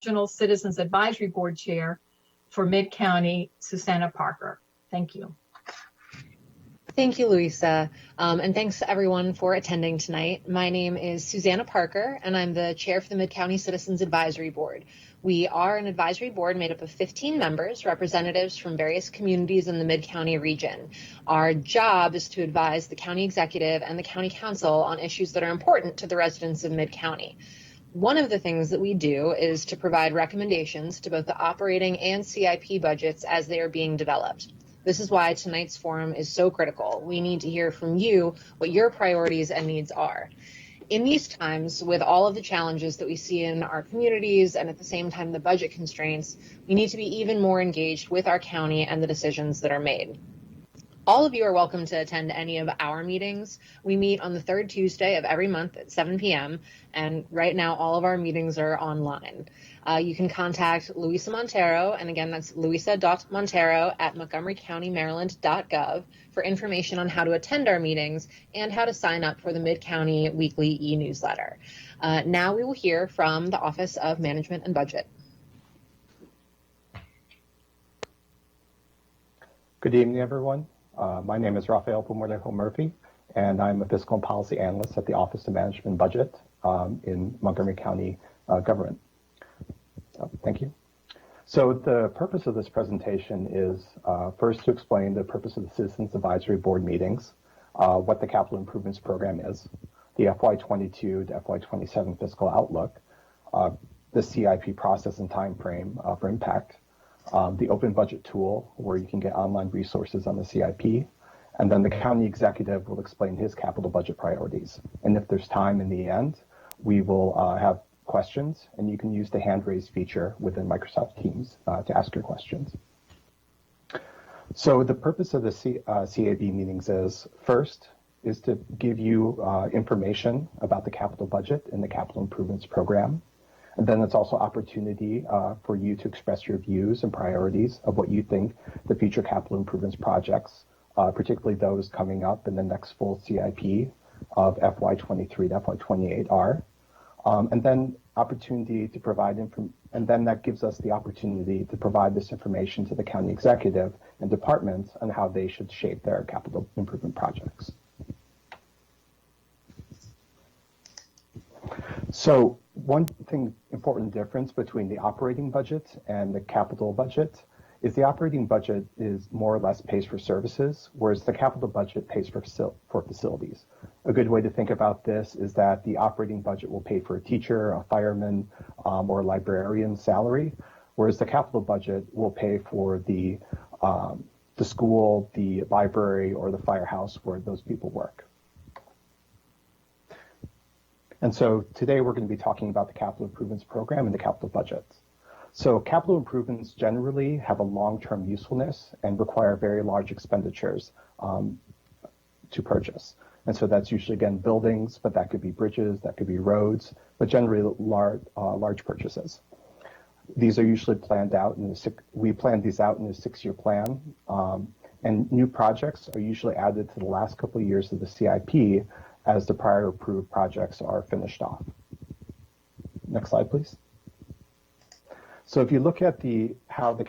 Regional Citizens Advisory Board Chair for Mid-County, Susanna Parker. Thank you. Thank you, Louisa, and thanks everyone for attending tonight. My name is Susanna Parker, and I'm the chair for the Mid-County Citizens Advisory Board. We are an advisory board made up of 15 members, representatives from various communities in the Mid-County region. Our job is to advise the county executive and the county council on issues that are important to the residents of Mid-County. One of the things that we do is to provide recommendations to both the operating and CIP budgets as they are being developed. This is why tonight's forum is so critical. We need to hear from you what your priorities and needs are. In these times, with all of the challenges that we see in our communities and at the same time the budget constraints, we need to be even more engaged with our county and the decisions that are made. All of you are welcome to attend any of our meetings. We meet on the third Tuesday of every month at 7 p.m. and right now all of our meetings are online. You can contact Louisa Montero, and again that's louisa.montero@montgomerycountymaryland.gov for information on how to attend our meetings and how to sign up for the Mid-County Weekly e-newsletter. Now we will hear from the Office of Management and Budget. Good evening, everyone. My name is Rafael Pumordejo Murphy, and I'm a fiscal and policy analyst at the Office of Management and Budget in Montgomery County government. Thank you. So the purpose of this presentation is first to explain the purpose of the Citizens Advisory Board meetings, what the Capital Improvements Program is, the FY22 to FY27 fiscal outlook, the CIP process and time frame for impact, the open budget tool where you can get online resources on the CIP, and then the county executive will explain his capital budget priorities. And if there's time in the end, we will have questions, and you can use the hand raise feature within Microsoft Teams to ask your questions. So the purpose of the CAB meetings is to give you information about the capital budget and the capital improvements program. And then it's also opportunity for you to express your views and priorities of what you think the future capital improvements projects, particularly those coming up in the next full CIP of FY23 to FY28 are. And then opportunity to provide and then that gives us the opportunity to provide this information to the county executive and departments on how they should shape their capital improvement projects. So one important difference between the operating budget and the capital budget is the operating budget is more or less pays for services, whereas the capital budget pays for facilities. A good way to think about this is that the operating budget will pay for a teacher, a fireman, or a librarian's salary, whereas the capital budget will pay for the school, the library, or the firehouse where those people work. And so today we're going to be talking about the capital improvements program and the capital budgets. So capital improvements generally have a long-term usefulness and require very large expenditures to purchase. And so that's usually, again, buildings, but that could be bridges, that could be roads, but generally large purchases. These are usually planned out, we plan these out in a 6-year plan, and new projects are usually added to the last couple of years of the CIP as the prior approved projects are finished off. Next slide, please. So if you look at how the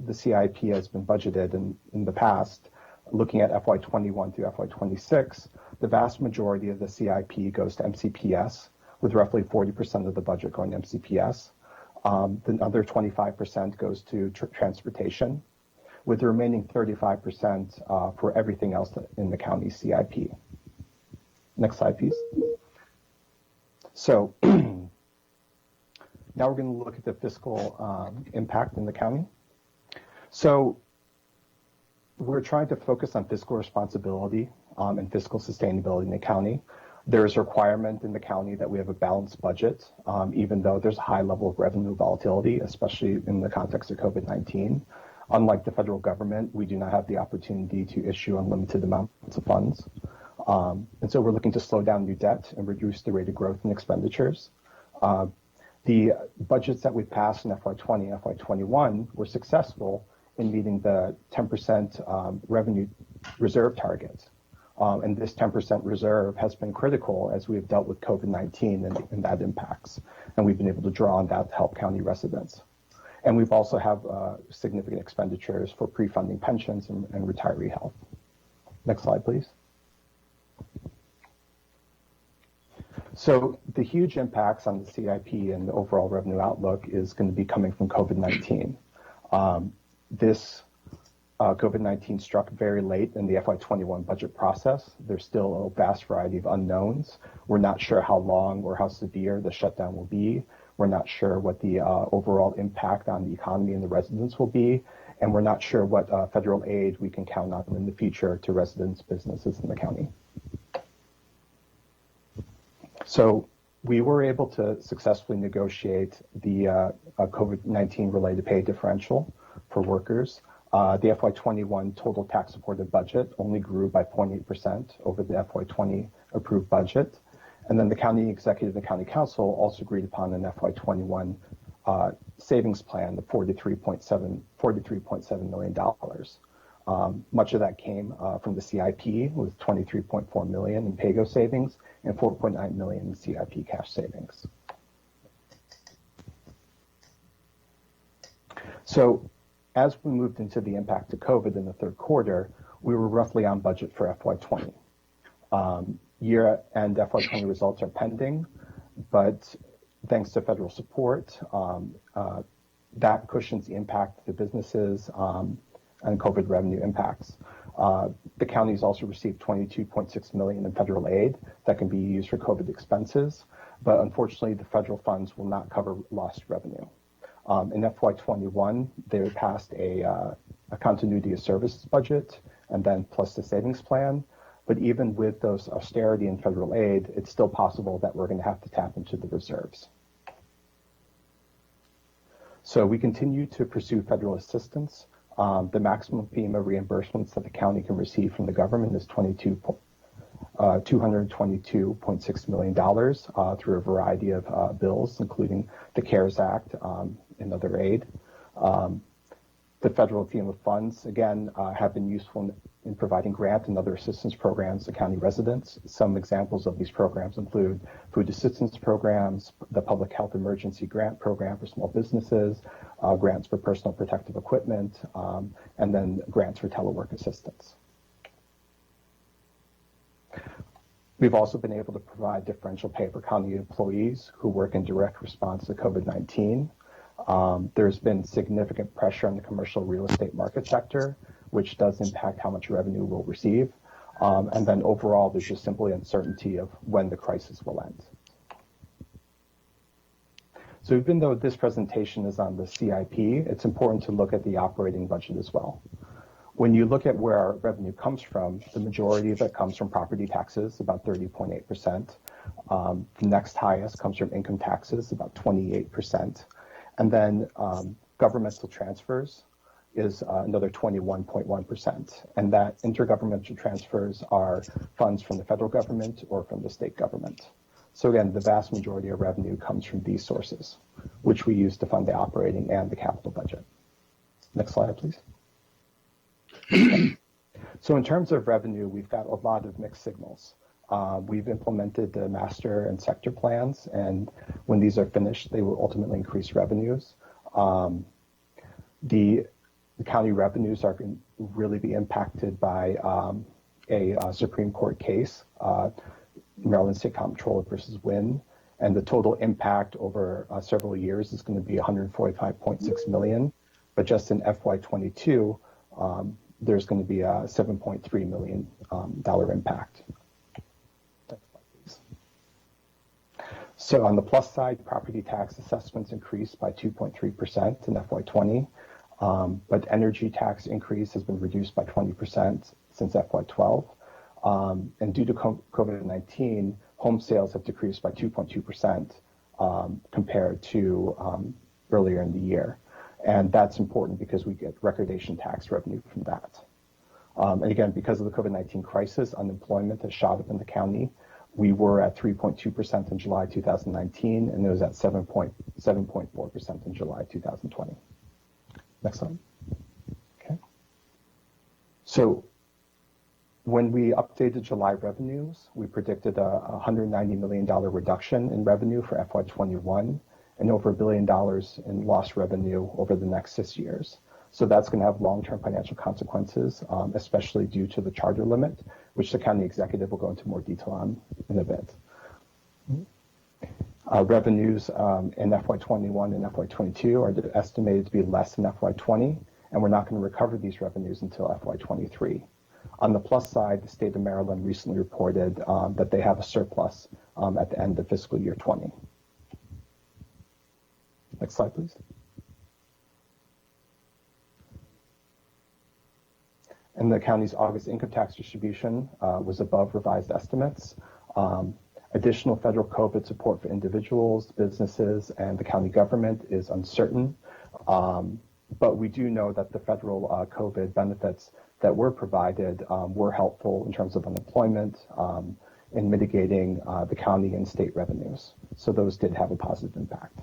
the CIP has been budgeted in the past, looking at FY21 through FY26, the vast majority of the CIP goes to MCPS, with roughly 40% of the budget going to MCPS. The other 25% goes to transportation, with the remaining 35% for everything else in the county CIP. Next slide, please. So now we're going to look at the fiscal impact in the county. So we're trying to focus on fiscal responsibility and fiscal sustainability in the county. There's a requirement in the county that we have a balanced budget, even though there's a high level of revenue volatility, especially in the context of COVID-19. Unlike the federal government, we do not have the opportunity to issue unlimited amounts of funds. And so we're looking to slow down new debt and reduce the rate of growth in expenditures. The budgets that we passed in FY20 and FY21 were successful in meeting the 10% revenue reserve target. And this 10% reserve has been critical as we've dealt with COVID-19 and that impacts. And we've been able to draw on that to help county residents. And we've also have significant expenditures for pre-funding pensions and retiree health. Next slide, please. So the huge impacts on the CIP and the overall revenue outlook is going to be coming from COVID-19. This COVID-19 struck very late in the FY21 budget process. There's still a vast variety of unknowns. We're not sure how long or how severe the shutdown will be. We're not sure what the overall impact on the economy and the residents will be. And we're not sure what federal aid we can count on in the future to residents, businesses in the county. So we were able to successfully negotiate the COVID-19 related pay differential for workers. The FY21 total tax supported budget only grew by 0.8% over the FY20 approved budget. And then the county executive and county council also agreed upon an FY21 savings plan of $43.7 million. Much of that came from the CIP with $23.4 million in PAYGO savings and $4.9 million in CIP cash savings. So as we moved into the impact of COVID in the third quarter, we were roughly on budget for FY20. Year-end FY20 results are pending, but thanks to federal support, that cushions the impact of the businesses and COVID revenue impacts. The counties also received $22.6 million in federal aid that can be used for COVID expenses, but unfortunately the federal funds will not cover lost revenue. In FY21, they passed a continuity of services budget and then plus the savings plan. But even with those austerity and federal aid, it's still possible that we're going to have to tap into the reserves. So we continue to pursue federal assistance. The maximum FEMA reimbursements that the county can receive from the government is $222.6 million through a variety of bills, including the CARES Act and other aid. The federal FEMA funds, again, have been useful in providing grant and other assistance programs to county residents. Some examples of these programs include food assistance programs, the public health emergency grant program for small businesses, grants for personal protective equipment, and then grants for telework assistance. We've also been able to provide differential pay for county employees who work in direct response to COVID-19. There's been significant pressure on the commercial real estate market sector, which does impact how much revenue we'll receive. And then overall, there's just simply uncertainty of when the crisis will end. So even though this presentation is on the CIP, it's important to look at the operating budget as well. When you look at where our revenue comes from, the majority of it comes from property taxes, about 30.8%. The next highest comes from income taxes, about 28%. And then governmental transfers is another 21.1%. And that intergovernmental transfers are funds from the federal government or from the state government. So again, the vast majority of revenue comes from these sources, which we use to fund the operating and the capital budget. Next slide, please. So in terms of revenue, we've got a lot of mixed signals. We've implemented the master and sector plans, and when these are finished, they will ultimately increase revenues. The county revenues are going to really be impacted by a Supreme Court case, Maryland State Comptroller versus Wynn, and the total impact over several years is going to be $145.6 million, but just in FY22, there's going to be a $7.3 million impact. So on the plus side, property tax assessments increased by 2.3% in FY20, but energy tax increase has been reduced by 20% since FY12. And due to COVID-19, home sales have decreased by 2.2% compared to earlier in the year. And that's important because we get recordation tax revenue from that. And again, because of the COVID-19 crisis, unemployment has shot up in the county. We were at 3.2% in July 2019, and it was at 7.4% in July 2020. Next slide. Okay. So When we updated July revenues, we predicted a $190 million reduction in revenue for FY21 and over $1 billion in lost revenue over the next 6 years. So that's going to have long-term financial consequences, especially due to the charter limit, which the county executive will go into more detail on in a bit. Revenues in FY21 and FY22 are estimated to be less than FY20, and we're not going to recover these revenues until FY23. On the plus side, the state of Maryland recently reported that they have a surplus at the end of fiscal year 20. Next slide, please. And the county's August income tax distribution was above revised estimates. Additional federal COVID support for individuals, businesses, and the county government is uncertain. But we do know that the federal COVID benefits that were provided were helpful in terms of unemployment, in mitigating the county and state revenues. So those did have a positive impact.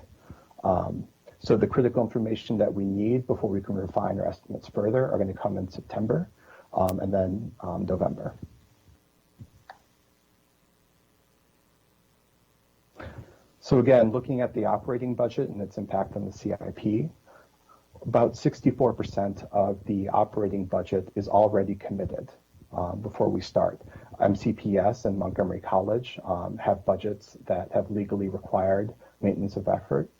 So the critical information that we need before we can refine our estimates further are going to come in September and then November. So again, looking at the operating budget and its impact on the CIP, about 64% of the operating budget is already committed before we start. MCPS and Montgomery College have budgets that have legally required maintenance of effort,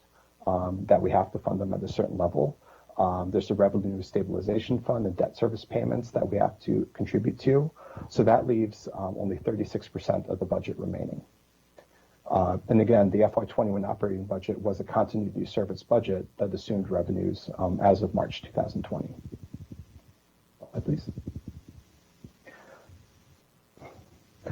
that we have to fund them at a certain level. There's a revenue stabilization fund and debt service payments that we have to contribute to. So that leaves only 36% of the budget remaining. And again, the FY21 operating budget was a continuity service budget that assumed revenues as of March 2020. Please.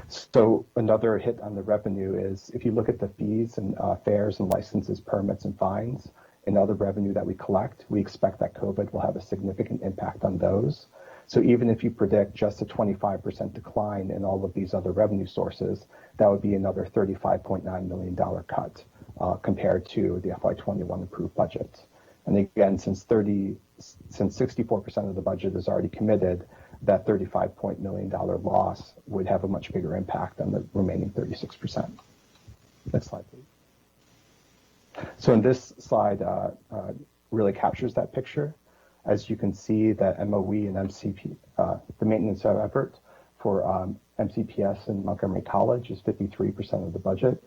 So another hit on the revenue is if you look at the fees and fares and licenses, permits and fines and other revenue that we collect, we expect that COVID will have a significant impact on those. So even if you predict just a 25% decline in all of these other revenue sources, that would be another $35.9 million cut compared to the FY21 approved budget. And again, since 64% of the budget is already committed, that $35 million loss would have a much bigger impact on the remaining 36%. Next slide, please. So in this slide really captures that picture. As you can see, that MOE and MCP, the maintenance of effort for MCPS and Montgomery College is 53% of the budget.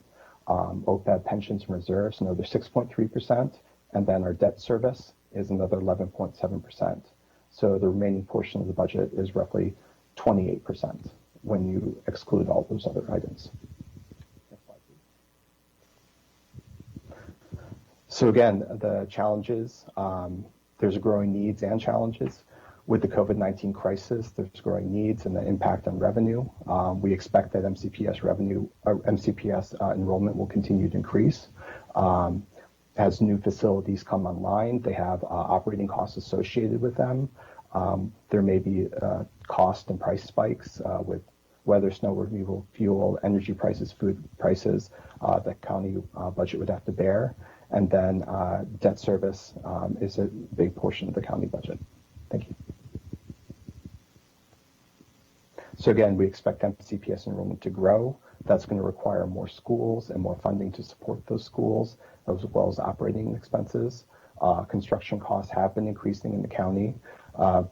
OPEB pensions and reserves, another 6.3%. And then our debt service is another 11.7%. So the remaining portion of the budget is roughly 28% when you exclude all those other items. Next slide, please. So again, the challenges, there's growing needs and challenges. With the COVID-19 crisis, there's growing needs and the impact on revenue. We expect that MCPS enrollment will continue to increase. As new facilities come online, they have operating costs associated with them. There may be cost and price spikes with weather, snow removal, fuel, energy prices, food prices that county budget would have to bear. And then debt service is a big portion of the county budget. Thank you. So again, we expect MCPS enrollment to grow. That's going to require more schools and more funding to support those schools, as well as operating expenses. Construction costs have been increasing in the county.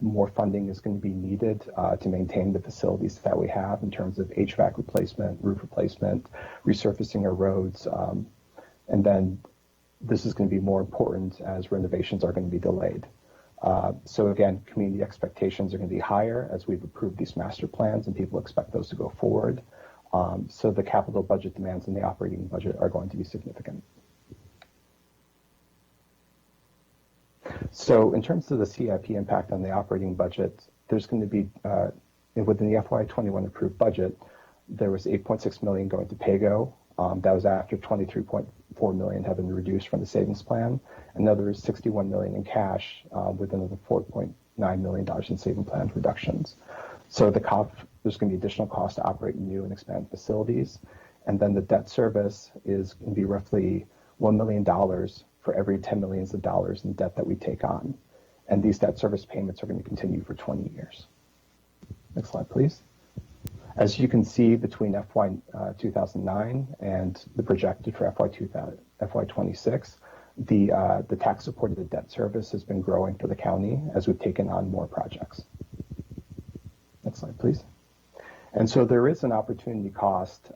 More funding is going to be needed to maintain the facilities that we have in terms of HVAC replacement, roof replacement, resurfacing our roads. And then this is going to be more important as renovations are going to be delayed. So again, community expectations are going to be higher as we've approved these master plans and people expect those to go forward. So the capital budget demands in the operating budget are going to be significant. So in terms of the CIP impact on the operating budget, there's going to be, within the FY21 approved budget, there was $8.6 million going to PAYGO. That was after $23.4 million have been reduced from the savings plan. Another $61 million in cash with another $4.9 million in saving plan reductions. So there's going to be additional cost to operate new and expand facilities. And then the debt service is going to be roughly $1 million for every $10 million in debt that we take on. And these debt service payments are going to continue for 20 years. Next slide, please. As you can see, between FY 2009 and the projected for FY26, the tax-supported debt service has been growing for the county as we've taken on more projects. Next slide, please. And so there is an opportunity cost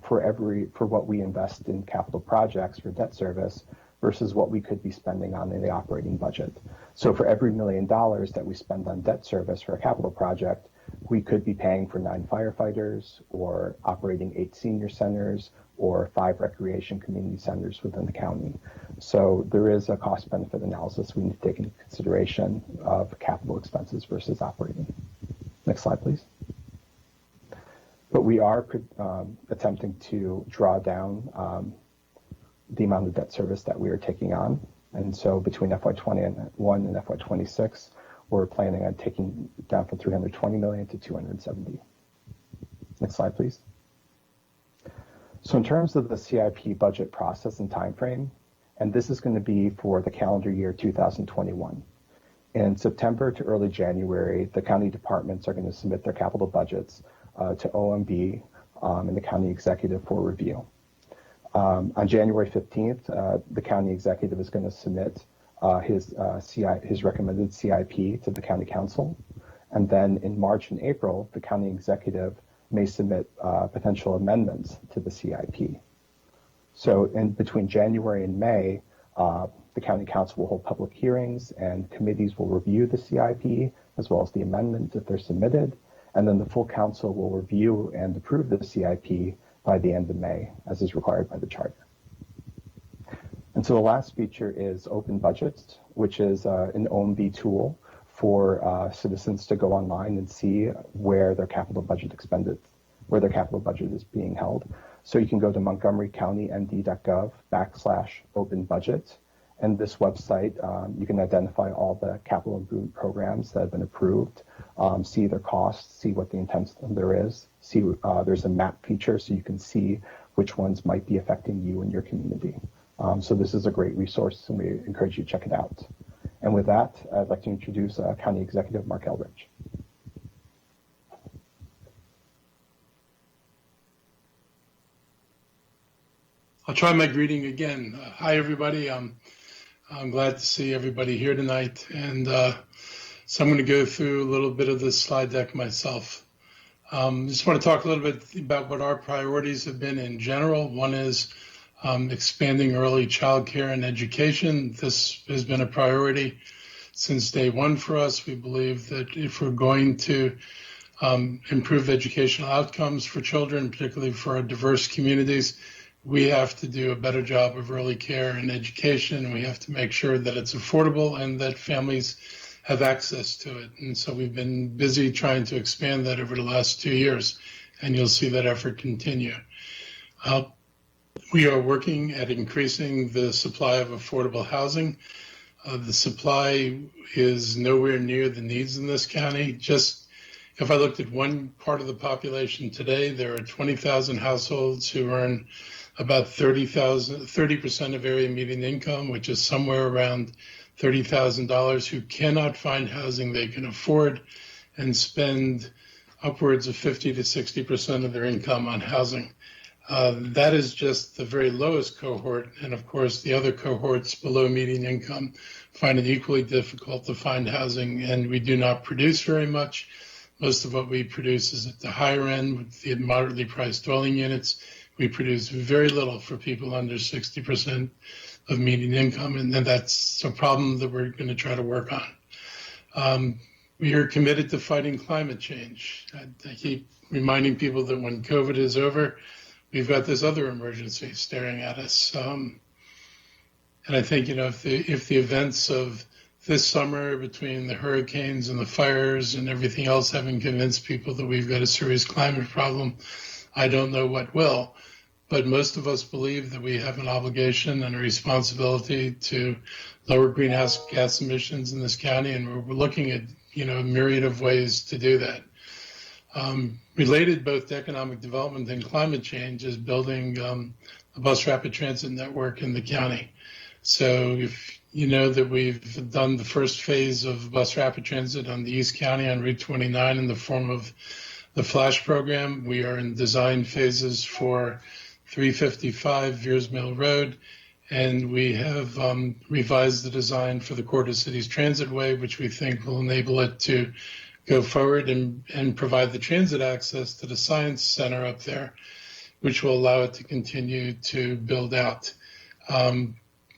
for what we invest in capital projects for debt service versus what we could be spending on in the operating budget. So for every $1 million that we spend on debt service for a capital project, we could be paying for 9 firefighters or operating 8 senior centers or 5 recreation community centers within the county. So there is a cost benefit analysis we need to take into consideration of capital expenses versus operating. Next slide, please. But we are attempting to draw down the amount of debt service that we are taking on. And so between FY21 and FY26, we're planning on taking down from $320 million to $270. Next slide, please. So in terms of the CIP budget process and timeframe, and this is going to be for the calendar year 2021. In September to early January, the county departments are going to submit their capital budgets to OMB and the county executive for review. On January 15th, the county executive is going to submit his recommended CIP to the county council. And then in March and April, the county executive may submit potential amendments to the CIP. So in between January and May, the county council will hold public hearings and committees will review the CIP as well as the amendments if they're submitted. And then the full council will review and approve the CIP by the end of May, as is required by the charter. And so the last feature is Open Budgets, which is an OMB tool for citizens to go online and see where their capital budget is being held. So you can go to montgomerycountymd.gov/open-budget. And this website, you can identify all the capital improvement programs that have been approved, see their costs, see what the intent there is, see there's a map feature so you can see which ones might be affecting you and your community. So this is a great resource and we encourage you to check it out. And with that, I'd like to introduce County Executive Mark Eldridge. I'll try my greeting again. Hi, everybody. I'm glad to see everybody here tonight. And so I'm going to go through a little bit of this slide deck myself. Just want to talk a little bit about what our priorities have been in general. One is expanding early child care and education. This has been a priority since day one for us. We believe that if we're going to improve educational outcomes for children, particularly for our diverse communities, we have to do a better job of early care and education. We have to make sure that it's affordable and that families have access to it. And so we've been busy trying to expand that over the last 2 years, and you'll see that effort continue. We are working at increasing the supply of affordable housing. The supply is nowhere near the needs in this county. Just if I looked at one part of the population today, there are 20,000 households who earn about 30% of area median income, which is somewhere around $30,000, who cannot find housing they can afford and spend upwards of 50 to 60% of their income on housing. That is just the very lowest cohort. And of course, the other cohorts below median income find it equally difficult to find housing, and we do not produce very much. Most of what we produce is at the higher end with the moderately priced dwelling units. We produce very little for people under 60% of median income, and then that's a problem that we're going to try to work on. We are committed to fighting climate change. I keep reminding people that when COVID is over, we've got this other emergency staring at us. And I think, if the events of this summer between the hurricanes and the fires and everything else having convinced people that we've got a serious climate problem, I don't know what will. But most of us believe that we have an obligation and a responsibility to lower greenhouse gas emissions in this county, and we're looking at, a myriad of ways to do that. Related both to economic development and climate change is building a bus rapid transit network in the county. So if you know that we've done the first phase of bus rapid transit on the East County on Route 29 in the form of the Flash program. We are in design phases for 355 Veers Mill Road, and we have revised the design for the Quarter Cities Transitway, which we think will enable it to go forward and provide the transit access to the Science Center up there, which will allow it to continue to build out.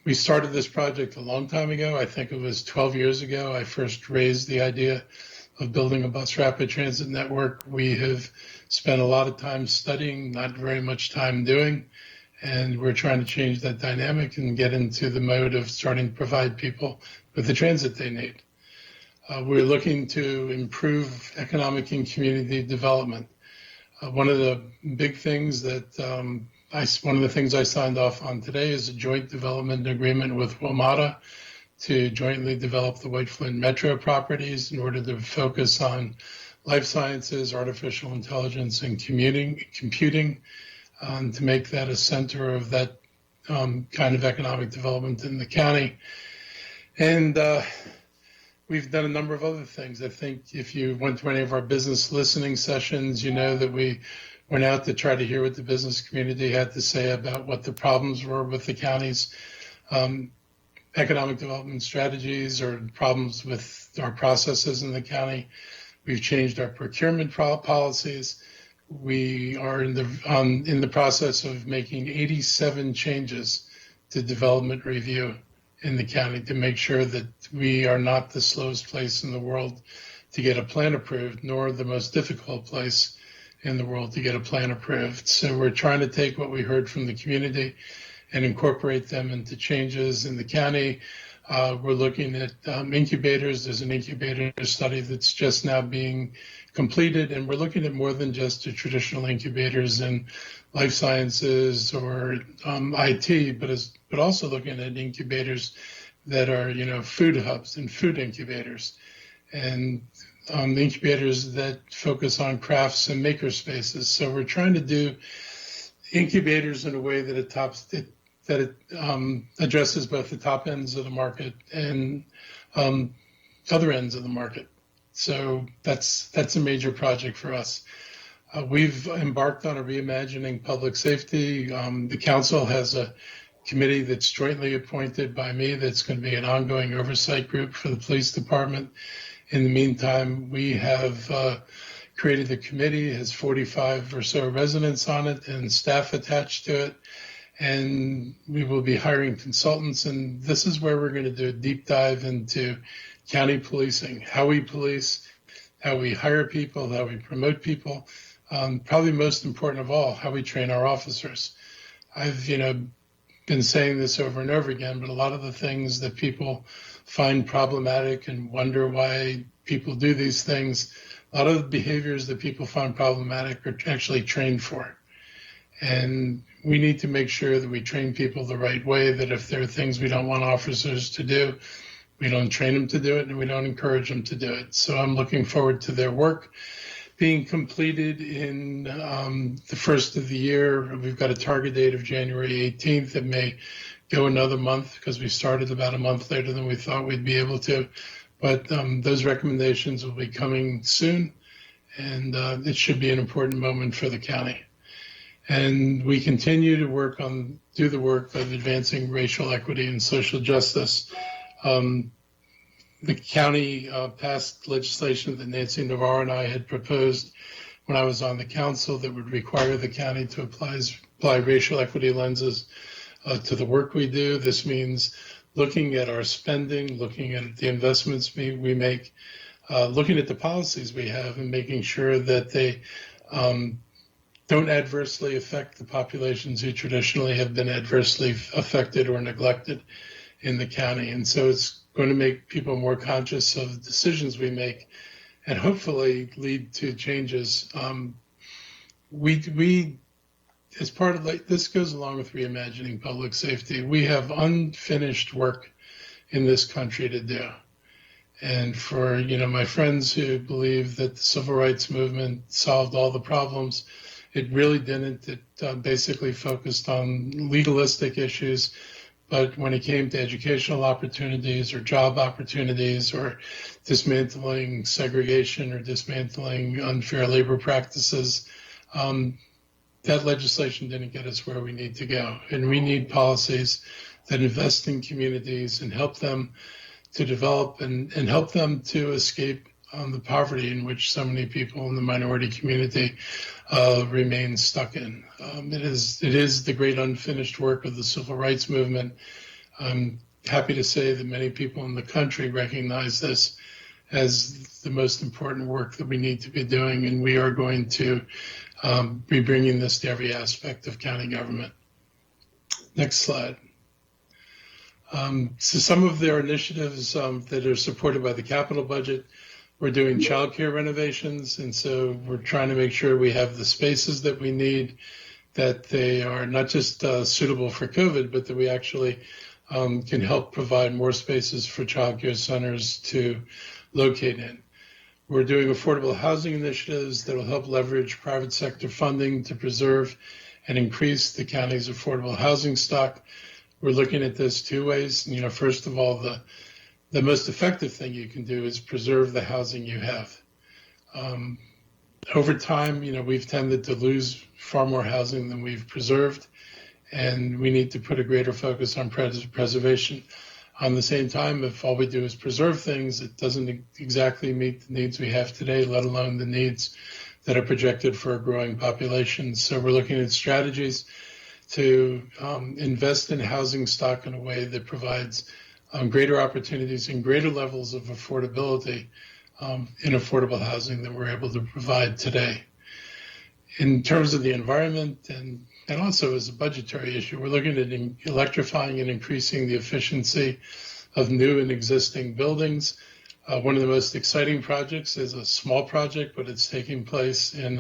We started this project a long time ago. I think it was 12 years ago. I first raised the idea of building a bus rapid transit network. We have spent a lot of time studying, not very much time doing, and we're trying to change that dynamic and get into the mode of starting to provide people with the transit they need. We're looking to improve economic and community development. One of the big things that one of the things I signed off on today is a joint development agreement with WMATA to jointly develop the White Flint Metro properties in order to focus on life sciences, artificial intelligence, and computing to make that a center of that kind of economic development in the county. And we've done a number of other things. I think if you went to any of our business listening sessions, you know that we went out to try to hear what the business community had to say about what the problems were with the county's economic development strategies or problems with our processes in the county. We've changed our procurement policies. We are in the process of making 87 changes to development review in the county to make sure that we are not the slowest place in the world to get a plan approved, nor the most difficult place in the world to get a plan approved. So we're trying to take what we heard from the community and incorporate them into changes in the county. We're looking at incubators. There's an incubator study that's just now being completed, and we're looking at more than just the traditional incubators in life sciences or IT, but also looking at incubators that are, food hubs and food incubators, and incubators that focus on crafts and maker spaces. So we're trying to do incubators in a way that it addresses both the top ends of the market and other ends of the market. So that's a major project for us. We've embarked on a reimagining public safety. The council has a committee that's jointly appointed by me that's going to be an ongoing oversight group for the police department. In the meantime, we have created a committee. It has 45 or so residents on it and staff attached to it. And we will be hiring consultants. And this is where we're going to do a deep dive into county policing, how we police, how we hire people, how we promote people. Probably most important of all, how we train our officers. I've, been saying this over and over again, but a lot of the things that people find problematic and wonder why people do these things, a lot of the behaviors that people find problematic are actually trained for. And we need to make sure that we train people the right way, that if there are things we don't want officers to do, we don't train them to do it and we don't encourage them to do it. So I'm looking forward to their work being completed in the first of the year. We've got a target date of January 18th. It may go another month because we started about a month later than we thought we'd be able to. But those recommendations will be coming soon, and it should be an important moment for the county. And we continue to do the work of advancing racial equity and social justice. The county passed legislation that Nancy Navarro and I had proposed when I was on the council that would require the county to apply racial equity lenses to the work we do. This means looking at our spending, looking at the investments we make, looking at the policies we have and making sure that they don't adversely affect the populations who traditionally have been adversely affected or neglected in the county. And so it's going to make people more conscious of the decisions we make and hopefully lead to changes. We as part of this goes along with reimagining public safety. We have unfinished work in this country to do. And for, my friends who believe that the civil rights movement solved all the problems, it really didn't. It basically focused on legalistic issues, but when it came to educational opportunities or job opportunities or dismantling segregation or dismantling unfair labor practices, that legislation didn't get us where we need to go. And we need policies that invest in communities and help them to develop and help them to escape the poverty in which so many people in the minority community remain stuck in. It is the great unfinished work of the civil rights movement. I'm happy to say that many people in the country recognize this as the most important work that we need to be doing, and we are going to be bringing this to every aspect of county government. Next slide. So some of their initiatives that are supported by the capital budget, we're doing childcare renovations, and so we're trying to make sure we have the spaces that we need, that they are not just suitable for COVID, but that we actually can help provide more spaces for childcare centers to locate in. We're doing affordable housing initiatives that will help leverage private sector funding to preserve and increase the county's affordable housing stock. We're looking at this two ways. First of all, the most effective thing you can do is preserve the housing you have. Over time, we've tended to lose far more housing than we've preserved, and we need to put a greater focus on preservation. On the same time, if all we do is preserve things, it doesn't exactly meet the needs we have today, let alone the needs that are projected for a growing population. So we're looking at strategies to invest in housing stock in a way that provides greater opportunities and greater levels of affordability in affordable housing than we're able to provide today. In terms of the environment and also as a budgetary issue, we're looking at electrifying and increasing the efficiency of new and existing buildings. One of the most exciting projects is a small project, but it's taking place in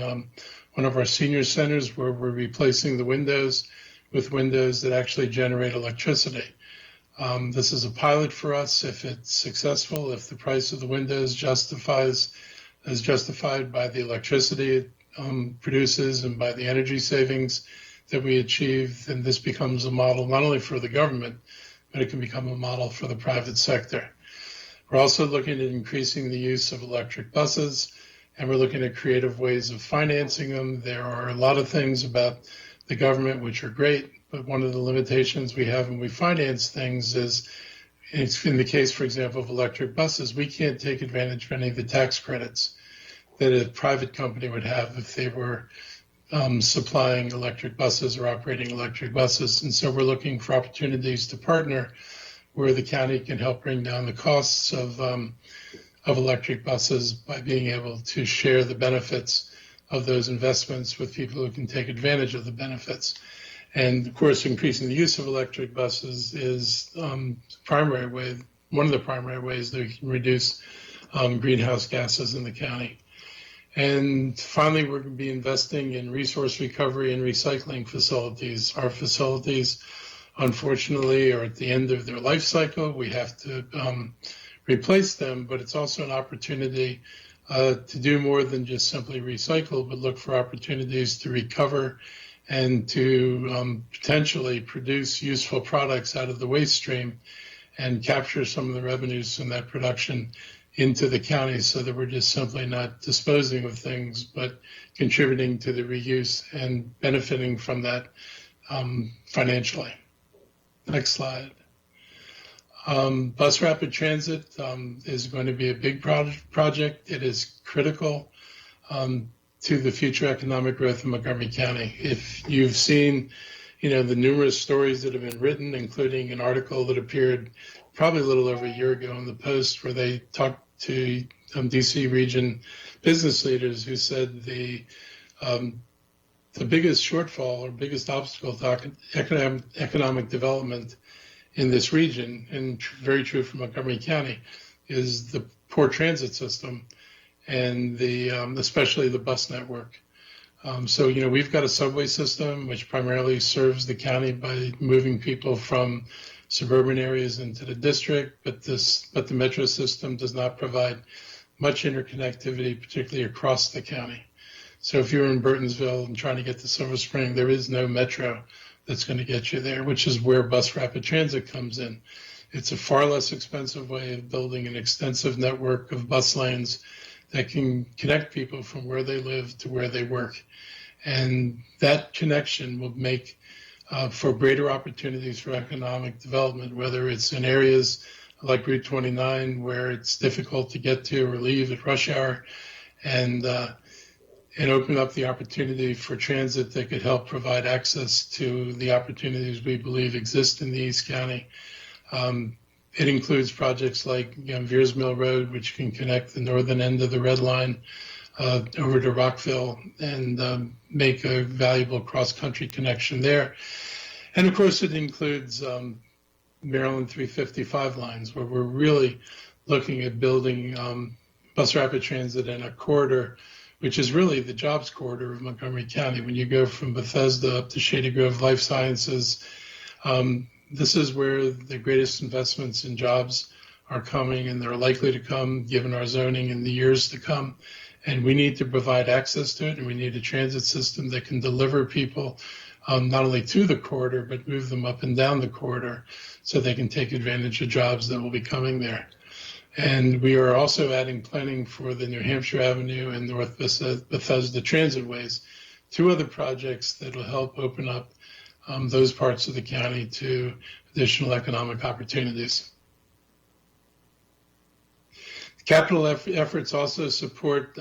one of our senior centers where we're replacing the windows with windows that actually generate electricity. This is a pilot for us. If it's successful, if the price of the windows is justified by the electricity it produces and by the energy savings that we achieve, then this becomes a model not only for the government, but it can become a model for the private sector. We're also looking at increasing the use of electric buses, and we're looking at creative ways of financing them. There are a lot of things about the government which are great, but one of the limitations we have when we finance things is, it's in the case, for example, of electric buses, we can't take advantage of any of the tax credits that a private company would have if they were supplying electric buses or operating electric buses. And so we're looking for opportunities to partner where the county can help bring down the costs of electric buses by being able to share the benefits of those investments with people who can take advantage of the benefits. And of course, increasing the use of electric buses is one of the primary ways that we can reduce greenhouse gases in the county. And finally, we're going to be investing in resource recovery and recycling facilities. Our facilities, unfortunately, are at the end of their life cycle. We have to replace them, but it's also an opportunity to do more than just simply recycle, but look for opportunities to recover and to potentially produce useful products out of the waste stream and capture some of the revenues from that production into the county so that we're just simply not disposing of things, but contributing to the reuse and benefiting from that financially. Next slide. Bus rapid transit is going to be a big project. It is critical to the future economic growth of Montgomery County. If you've seen, the numerous stories that have been written, including an article that appeared probably a little over a year ago in the Post where they talked to DC region business leaders who said the biggest shortfall or biggest obstacle to economic development in this region, and very true for Montgomery County, is the poor transit system and especially the bus network. So we've got a subway system which primarily serves the county by moving people from suburban areas into the district, but the metro system does not provide much interconnectivity, particularly across the county. So if you're in Burtonsville and trying to get to Silver Spring, there is no metro that's going to get you there, which is where bus rapid transit comes in. It's a far less expensive way of building an extensive network of bus lanes that can connect people from where they live to where they work. And that connection will make for greater opportunities for economic development, whether it's in areas like Route 29 where it's difficult to get to or leave at rush hour, and open up the opportunity for transit that could help provide access to the opportunities we believe exist in the East County. It includes projects like Veers Mill Road, which can connect the northern end of the Red Line over to Rockville and make a valuable cross-country connection there. And of course, it includes Maryland 355 lines, where we're really looking at building bus rapid transit in a corridor, which is really the jobs corridor of Montgomery County. When you go from Bethesda up to Shady Grove Life Sciences, this is where the greatest investments in jobs are coming, and they're likely to come given our zoning in the years to come. And we need to provide access to it, and we need a transit system that can deliver people not only to the corridor, but move them up and down the corridor so they can take advantage of jobs that will be coming there. And we are also adding planning for the New Hampshire Avenue and North Bethesda transitways, two other projects that will help open up those parts of the county to additional economic opportunities. Capital efforts also support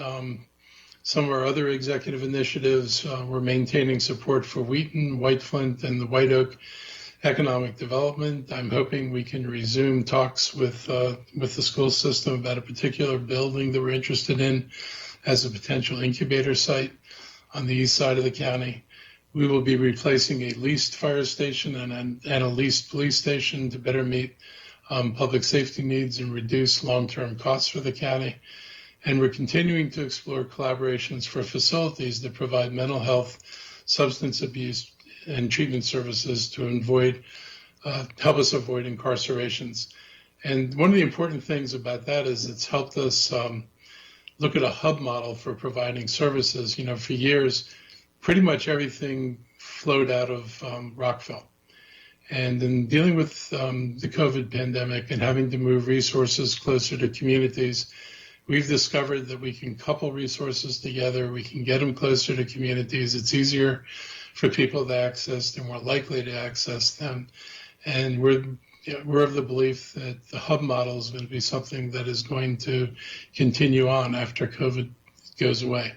some of our other executive initiatives. We're maintaining support for Wheaton, White Flint, and the White Oak economic development. I'm hoping we can resume talks with the school system about a particular building that we're interested in as a potential incubator site on the east side of the county. We will be replacing a leased fire station and a leased police station to better meet public safety needs and reduce long-term costs for the county. And we're continuing to explore collaborations for facilities that provide mental health, substance abuse, and treatment services to help us avoid incarcerations. And one of the important things about that is it's helped us look at a hub model for providing services. You know, for years, pretty much everything flowed out of Rockville. And in dealing with the COVID pandemic and having to move resources closer to communities, we've discovered that we can couple resources together. We can get them closer to communities. It's easier for people to access. They're more likely to access them. And we're of the belief that the hub model is going to be something that is going to continue on after COVID goes away.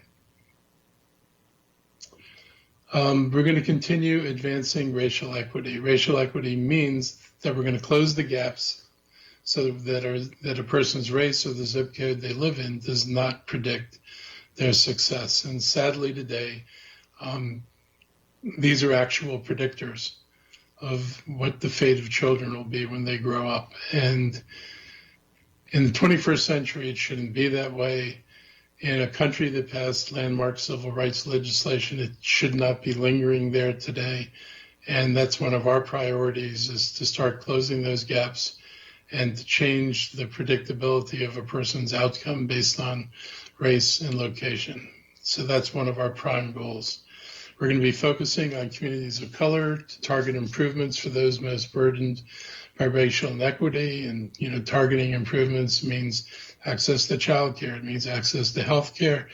We're going to continue advancing racial equity. Racial equity means that we're going to close the gaps so that a person's race or the zip code they live in does not predict their success. And sadly today, these are actual predictors of what the fate of children will be when they grow up. And in the 21st century, it shouldn't be that way. In a country that passed landmark civil rights legislation, it should not be lingering there today. And that's one of our priorities, is to start closing those gaps and to change the predictability of a person's outcome based on race and location. So that's one of our prime goals. We're going to be focusing on communities of color to target improvements for those most burdened by racial inequity. And, you know, targeting improvements means access to childcare. It means access to healthcare,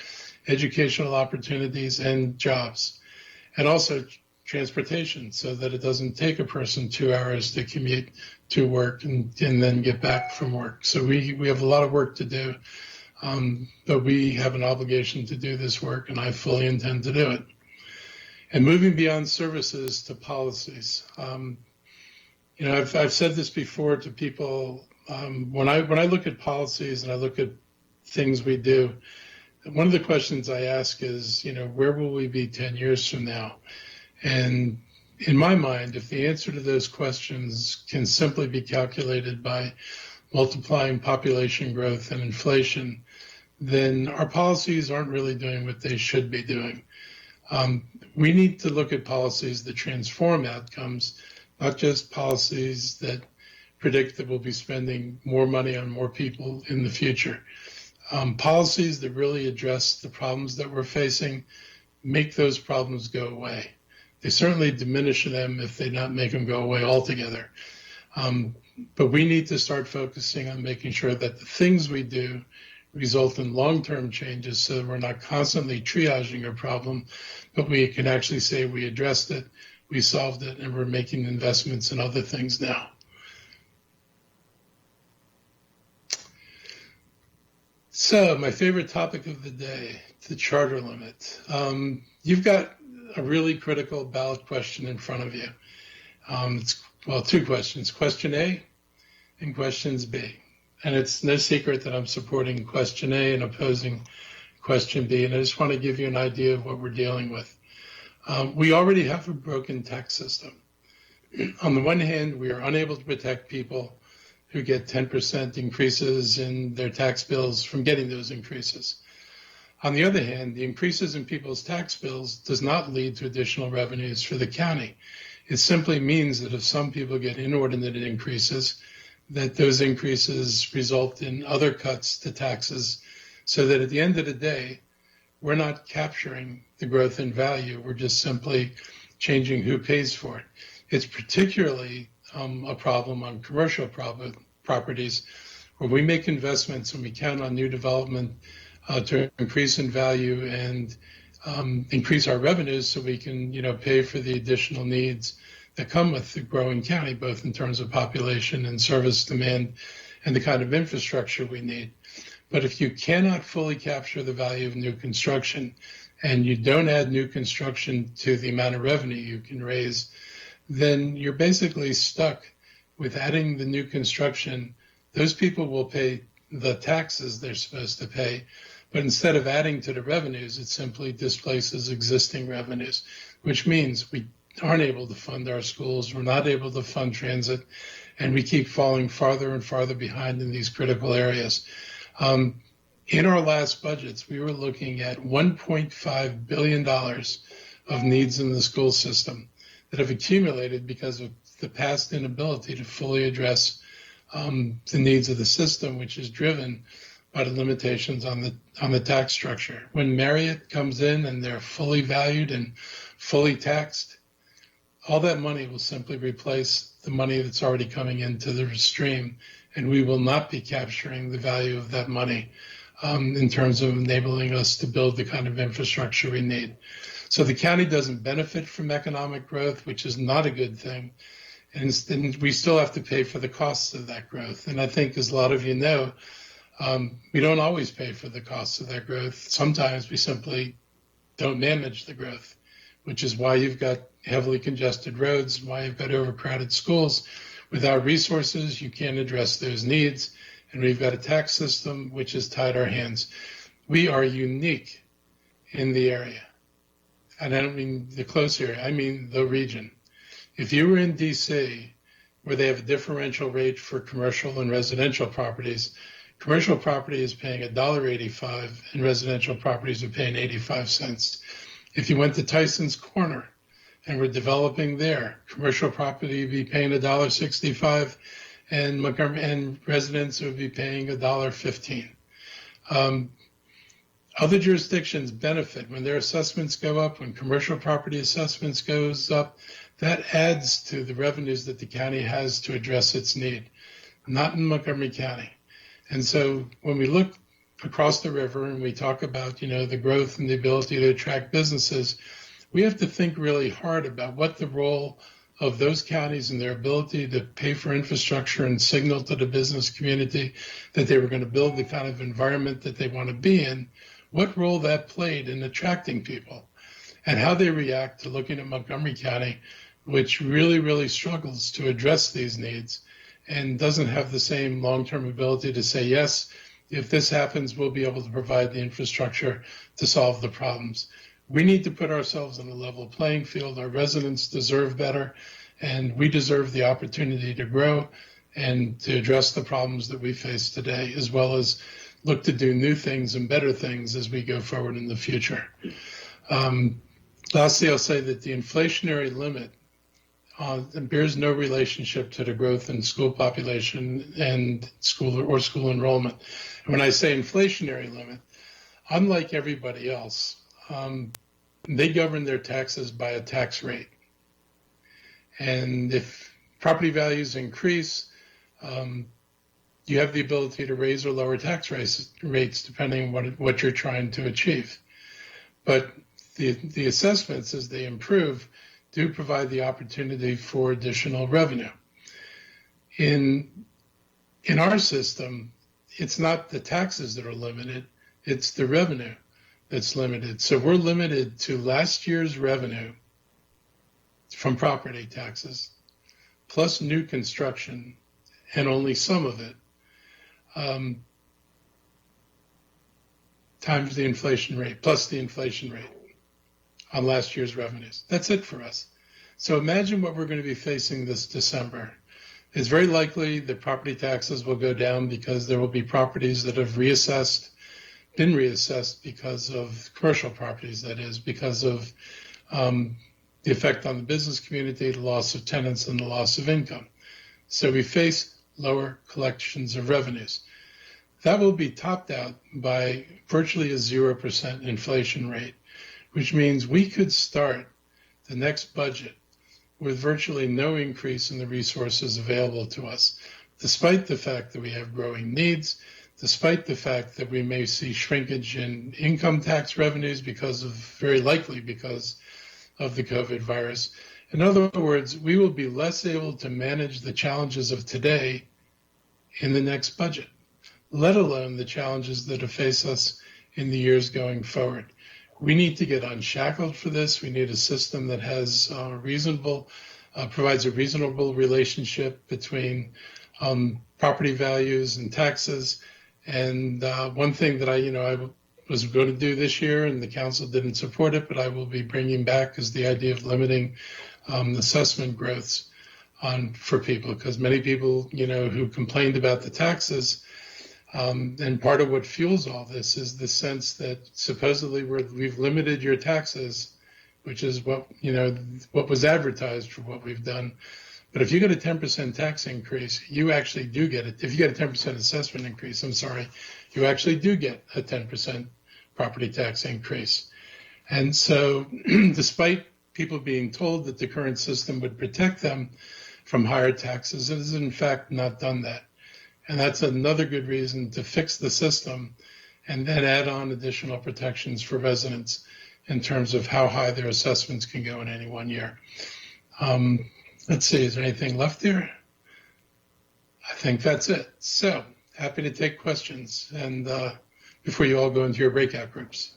educational opportunities, and jobs. And also transportation, so that it doesn't take a person 2 hours to commute to work and then get back from work. So we have a lot of work to do, but we have an obligation to do this work, and I fully intend to do it. And moving beyond services to policies. You know, I've said this before to people. When I look at policies and I look at things we do, one of the questions I ask is, you know, where will we be 10 years from now? And in my mind, if the answer to those questions can simply be calculated by multiplying population growth and inflation, then our policies aren't really doing what they should be doing. We need to look at policies that transform outcomes, not just policies that predict that we'll be spending more money on more people in the future. Policies that really address the problems that we're facing, make those problems go away. They certainly diminish them if they not make them go away altogether. But we need to start focusing on making sure that the things we do result in long-term changes so that we're not constantly triaging a problem, but we can actually say we addressed it, we solved it, and we're making investments in other things now. So my favorite topic of the day, the charter limit. You've got a really critical ballot question in front of you. Well, two questions, question A and questions B. And it's no secret that I'm supporting question A and opposing question B. And I just want to give you an idea of what we're dealing with. We already have a broken tax system. On the one hand, we are unable to protect people who get 10% increases in their tax bills from getting those increases. On the other hand, the increases in people's tax bills does not lead to additional revenues for the county. It simply means that if some people get inordinate increases, that those increases result in other cuts to taxes, so that at the end of the day, we're not capturing the growth in value. We're just simply changing who pays for it. It's particularly a problem on commercial properties where we make investments and we count on new development to increase in value and increase our revenues so we can, pay for the additional needs that come with the growing county, both in terms of population and service demand and the kind of infrastructure we need. But if you cannot fully capture the value of new construction and you don't add new construction to the amount of revenue you can raise, then you're basically stuck with adding the new construction. Those people will pay the taxes they're supposed to pay, but instead of adding to the revenues, it simply displaces existing revenues, which means we aren't able to fund our schools, we're not able to fund transit, and we keep falling farther and farther behind in these critical areas. In our last budgets, we were looking at $1.5 billion of needs in the school system that have accumulated because of the past inability to fully address the needs of the system, which is driven by the limitations on the tax structure. When Marriott comes in and they're fully valued and fully taxed, all that money will simply replace the money that's already coming into the stream, and we will not be capturing the value of that money in terms of enabling us to build the kind of infrastructure we need. So the county doesn't benefit from economic growth, which is not a good thing, and we still have to pay for the costs of that growth. And I think, as a lot of you know, we don't always pay for the costs of that growth. Sometimes we simply don't manage the growth, which is why you've got heavily congested roads, why you've got overcrowded schools. Without resources, you can't address those needs. And we've got a tax system which has tied our hands. We are unique in the area. And I don't mean the close area, I mean the region. If you were in DC, where they have a differential rate for commercial and residential properties, commercial property is paying $1.85 and residential properties are paying 85 cents. If you went to Tyson's Corner and were developing there, commercial property would be paying $1.65 and residents would be paying $1.15. Other jurisdictions benefit when their assessments go up, when commercial property assessments goes up. That adds to the revenues that the county has to address its need, not in Montgomery County. And so when we look across the river and we talk about, the growth and the ability to attract businesses, we have to think really hard about what the role of those counties and their ability to pay for infrastructure and signal to the business community that they were going to build the kind of environment that they want to be in, what role that played in attracting people, and how they react to looking at Montgomery County, which really, really struggles to address these needs and doesn't have the same long-term ability to say, yes, if this happens, we'll be able to provide the infrastructure to solve the problems. We need to put ourselves on a level playing field. Our residents deserve better, and we deserve the opportunity to grow and to address the problems that we face today, as well as look to do new things and better things as we go forward in the future. Lastly, I'll say that the inflationary limit bears no relationship to the growth in school population and school enrollment. And when I say inflationary limit, unlike everybody else, they govern their taxes by a tax rate. And if property values increase, you have the ability to raise or lower tax rates depending on what you're trying to achieve. But the assessments, as they improve, do provide the opportunity for additional revenue. In our system, it's not the taxes that are limited, it's the revenue that's limited. So we're limited to last year's revenue from property taxes, plus new construction, and only some of it, times the inflation rate, plus the inflation rate on last year's revenues. That's it for us. So imagine what we're going to be facing this December. It's very likely that property taxes will go down because there will be properties that have been reassessed because of commercial properties, that is, because of the effect on the business community, the loss of tenants, and the loss of income. So we face lower collections of revenues. That will be topped out by virtually a 0% inflation rate, which means we could start the next budget with virtually no increase in the resources available to us, despite the fact that we have growing needs, despite the fact that we may see shrinkage in income tax revenues very likely because of the COVID virus. In other words, we will be less able to manage the challenges of today in the next budget, let alone the challenges that face us in the years going forward. We need to get unshackled for this. We need a system that has provides a reasonable relationship between property values and taxes. And one thing that I was going to do this year, and the council didn't support it, but I will be bringing back, is the idea of limiting assessment growths for people, because many people, who complained about the taxes, and part of what fuels all this is the sense that supposedly we've limited your taxes, which is what was advertised for what we've done. But if you get a 10% tax increase, you actually do get it. If you get a 10% assessment increase, you actually do get a 10% property tax increase. And so despite people being told that the current system would protect them from higher taxes, it has in fact not done that. And that's another good reason to fix the system and then add on additional protections for residents in terms of how high their assessments can go in any one year. Let's see, is there anything left there? I think that's it. So happy to take questions, and before you all go into your breakout groups.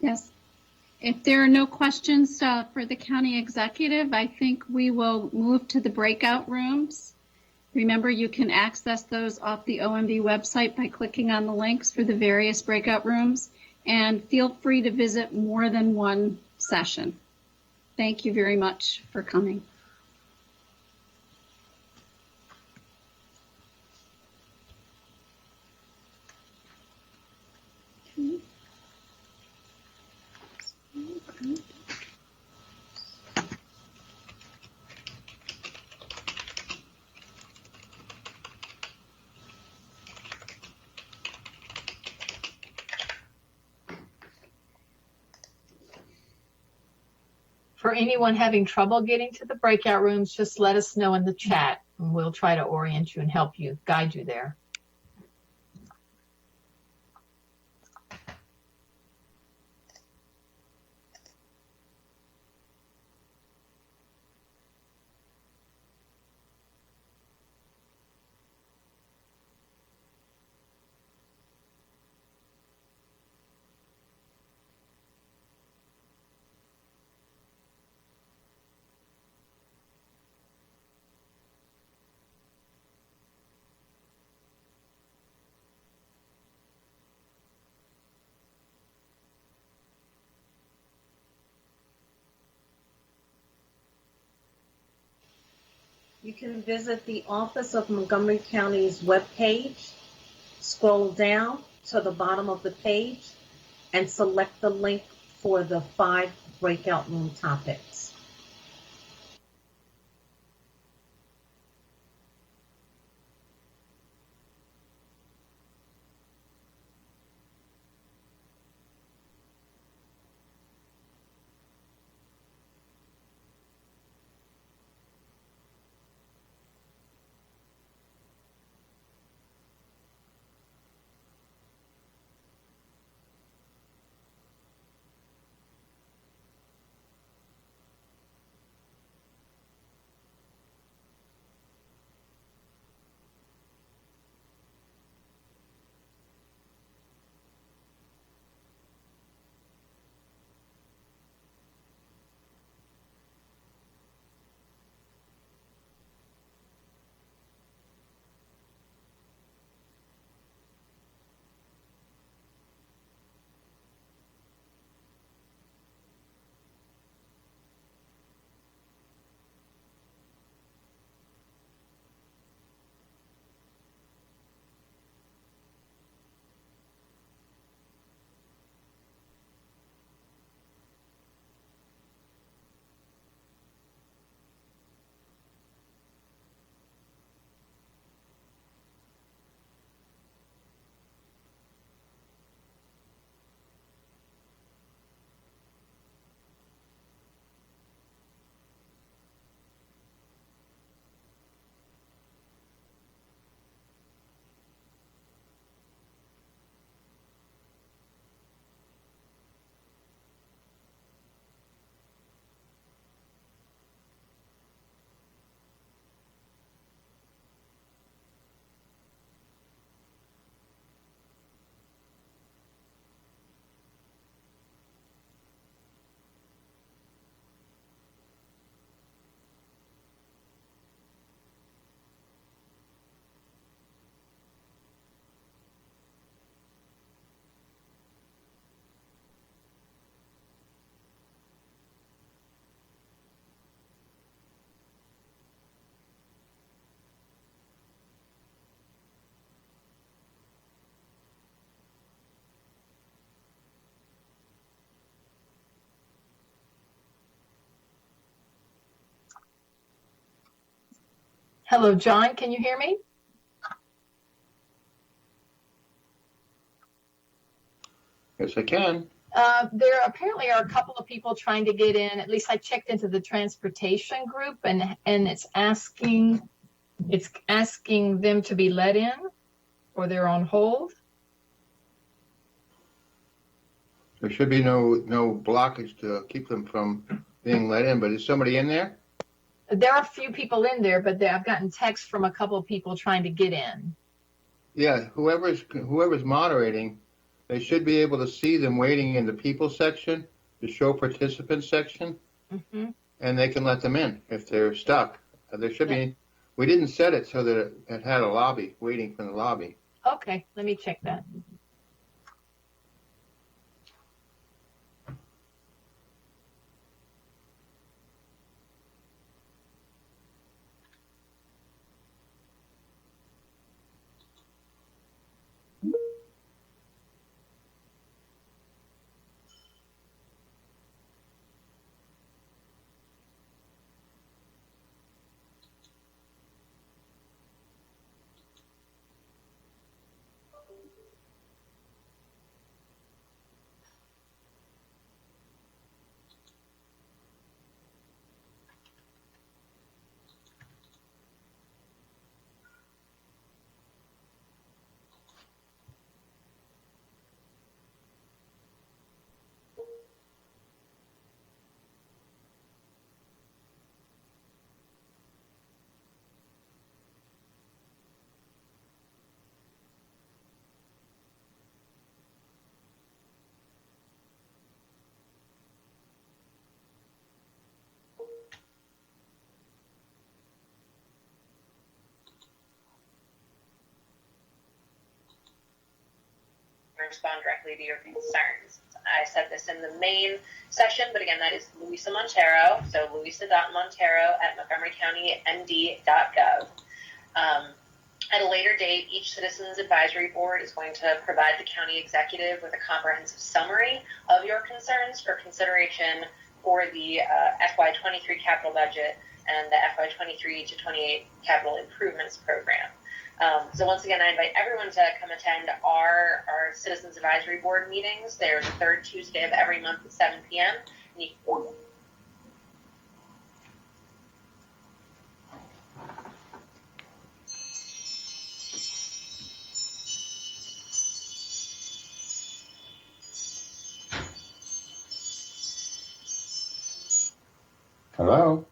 Yes. If there are no questions for the county executive, I think we will move to the breakout rooms. Remember, you can access those off the OMB website by clicking on the links for the various breakout rooms, and feel free to visit more than one session. Thank you very much for coming. For anyone having trouble getting to the breakout rooms, just let us know in the chat, and we'll try to orient you and help you, guide you there. You can visit the Office of Montgomery County's webpage, scroll down to the bottom of the page, and select the link for the 5 breakout room topics. Hello, John. Can you hear me? Yes, I can. There apparently are a couple of people trying to get in. At least I checked into the transportation group, and it's asking them to be let in, or they're on hold. There should be no blockage to keep them from being let in, but is somebody in there? There are a few people in there, but I've gotten texts from a couple of people trying to get in. Yeah, whoever's moderating, they should be able to see them waiting in the people section, the show participants section, and they can let them in if they're stuck. There should be. We didn't set it so that it had a lobby waiting for the lobby. Okay, let me check that. respond directly to your concerns. I said this in the main session, but again, that is Louisa Montero, so louisa.montero@montgomerycountymd.gov. At a later date, each Citizens Advisory Board is going to provide the county executive with a comprehensive summary of your concerns for consideration for the FY23 capital budget and the FY23 to 28 capital improvements program. So once again, I invite everyone to come attend our Citizens Advisory Board meetings. They're the third Tuesday of every month at 7 p.m. Hello?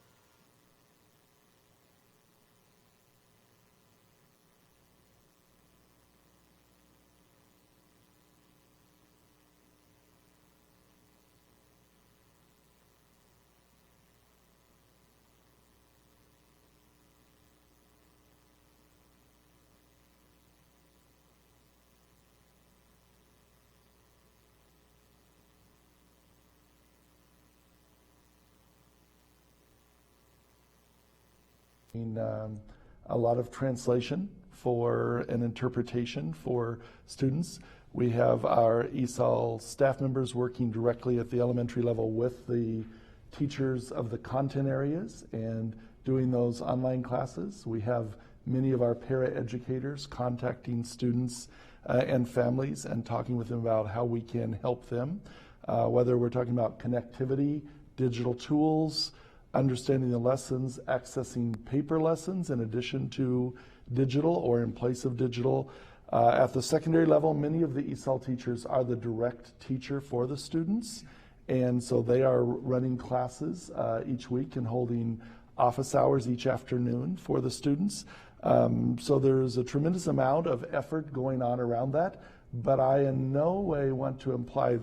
A lot of translation for an interpretation for students. We have our ESOL staff members working directly at the elementary level with the teachers of the content areas and doing those online classes. We have many of our para-educators contacting students and families and talking with them about how we can help them, whether we're talking about connectivity, digital tools, understanding the lessons, accessing paper lessons in addition to digital or in place of digital. At the secondary level, many of the ESOL teachers are the direct teacher for the students, and so they are running classes each week and holding office hours each afternoon for the students. So there's a tremendous amount of effort going on around that, but I in no way want to imply that